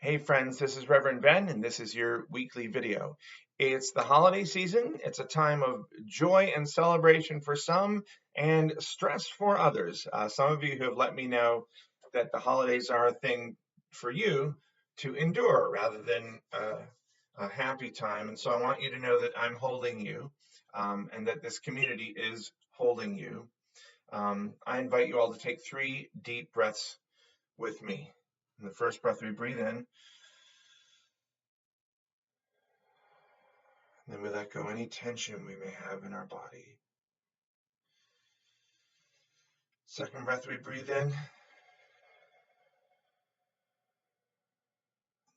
Hey friends, this is Reverend Ben, and this is your weekly video. It's the holiday season. It's a time of joy and celebration for some and stress for others. Some of you have let me know that the holidays are a thing for you to endure rather than a happy time. And so I want you to know that I'm holding you and that this community is holding you. I invite you all to take 3 deep breaths with me. In the first breath, we breathe in. Then we let go any tension we may have in our body. Second breath, we breathe in.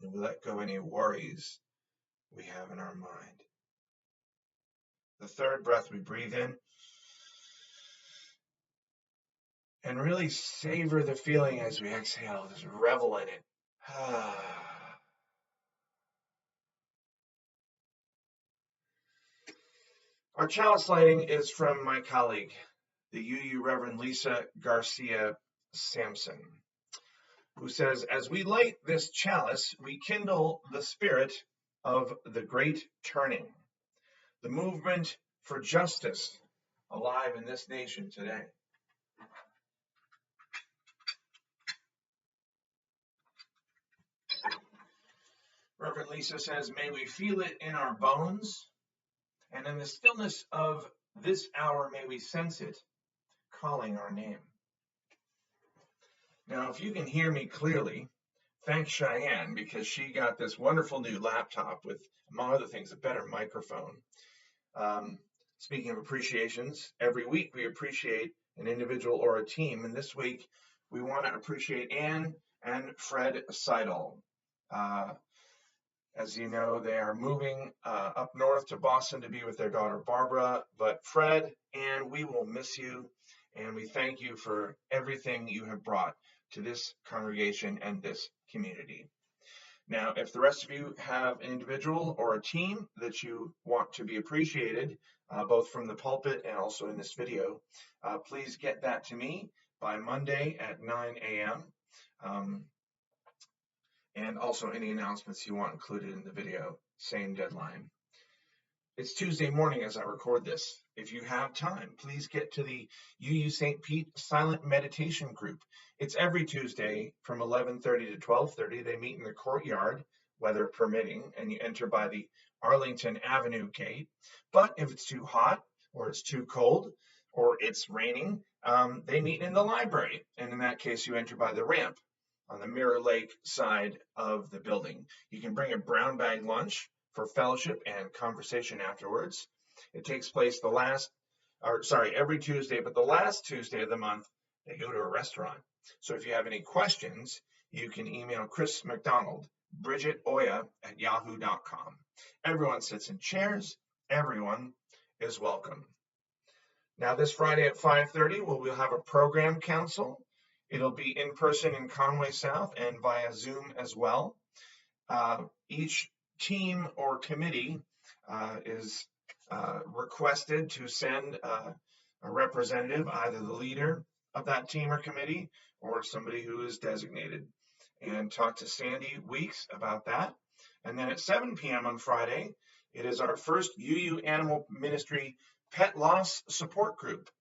And we let go any worries we have in our mind. The third breath, we breathe in. And really savor the feeling as we exhale. Just revel in it. Our chalice lighting is from my colleague, the UU Reverend Lisa Garcia Sampson, who says, as we light this chalice, we kindle the spirit of the great turning, the movement for justice alive in this nation today. Reverend Lisa says, may we feel it in our bones, and in the stillness of this hour, may we sense it calling our name. Now, if you can hear me clearly, thank Cheyenne, because she got this wonderful new laptop with, among other things, a better microphone. Speaking of appreciations, every week we appreciate an individual or a team, and this week we want to appreciate Ann and Fred Seidel. As you know, they are moving up north to Boston to be with their daughter Barbara, but Fred, Ann, we will miss you, and we thank you for everything you have brought to this congregation and this community. Now, if the rest of you have an individual or a team that you want to be appreciated, both from the pulpit and also in this video, please get that to me by Monday at 9 a.m. And also any announcements you want included in the video, same deadline. It's Tuesday morning as I record this. If you have time, please get to the UU St. Pete Silent Meditation Group. It's every Tuesday from 11:30 to 12:30. They meet in the courtyard, weather permitting, and you enter by the Arlington Avenue gate. But if it's too hot or it's too cold or it's raining, they meet in the library. And in that case, you enter by the ramp on the Mirror Lake side of the building. You can bring a brown bag lunch for fellowship and conversation afterwards. It takes place every Tuesday, but the last Tuesday of the month, they go to a restaurant. So if you have any questions, you can email Chris McDonald, BridgetOya@yahoo.com. Everyone sits in chairs. Everyone is welcome. Now, this Friday at 5:30, we'll have a program council. It'll be in person in Conway South and via Zoom as well. Each team or committee is requested to send a representative, either the leader of that team or committee or somebody who is designated, and talk to Sandy Weeks about that. And then at 7 p.m. on Friday, it is our first UU Animal Ministry Pet Loss Support Group.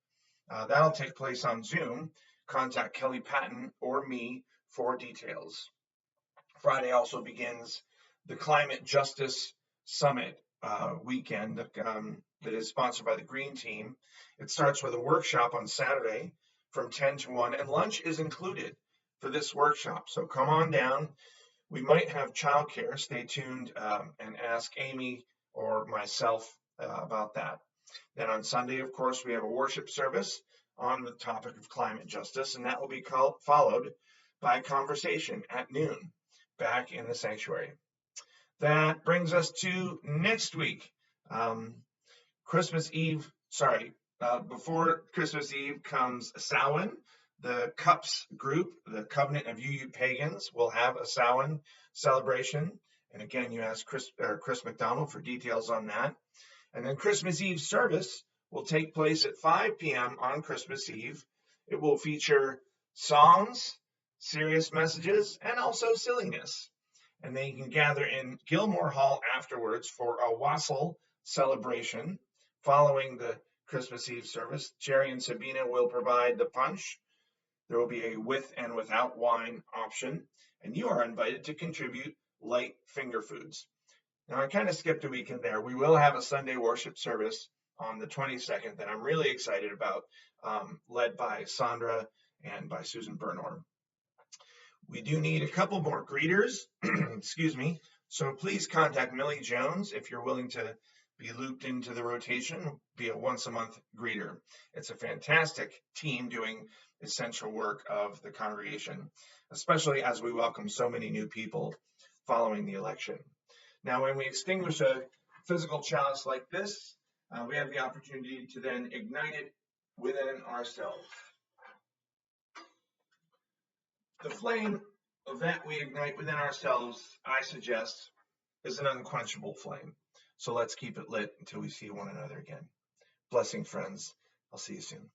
That'll take place on Zoom. Contact Kelly Patton or me for details. Friday also begins the Climate Justice Summit weekend that is sponsored by the Green Team. It starts with a workshop on Saturday from 10 to 1, and lunch is included for this workshop. So come on down. We might have childcare. Stay tuned and ask Amy or myself about that. Then on Sunday, of course, we have a worship service on the topic of climate justice, and that will be followed by a conversation at noon back in the sanctuary. That brings us to next week. Before Christmas Eve comes Samhain. The CUPS group, the Covenant of UU Pagans, will have a Samhain celebration. And again, you ask Chris McDonald for details on that. And then Christmas Eve service will take place at 5 p.m. on Christmas Eve. It will feature songs, serious messages, and also silliness. and then you can gather in Gilmore Hall afterwards for a wassail celebration following the Christmas Eve service. Jerry and Sabina will provide the punch. There will be a with and without wine option, and you are invited to contribute light finger foods. Now, I kind of skipped a week in there. We will have a Sunday worship service on the 22nd that I'm really excited about, led by Sandra and by Susan Bernor. We do need a couple more greeters, excuse me. So please contact Millie Jones if you're willing to be looped into the rotation, be a once a month greeter. It's a fantastic team doing essential work of the congregation, especially as we welcome so many new people following the election. Now, when we extinguish a physical chalice like this, we have the opportunity to then ignite it within ourselves. The flame that we ignite within ourselves, I suggest, is an unquenchable flame. So let's keep it lit until we see one another again. Blessing, friends. I'll see you soon.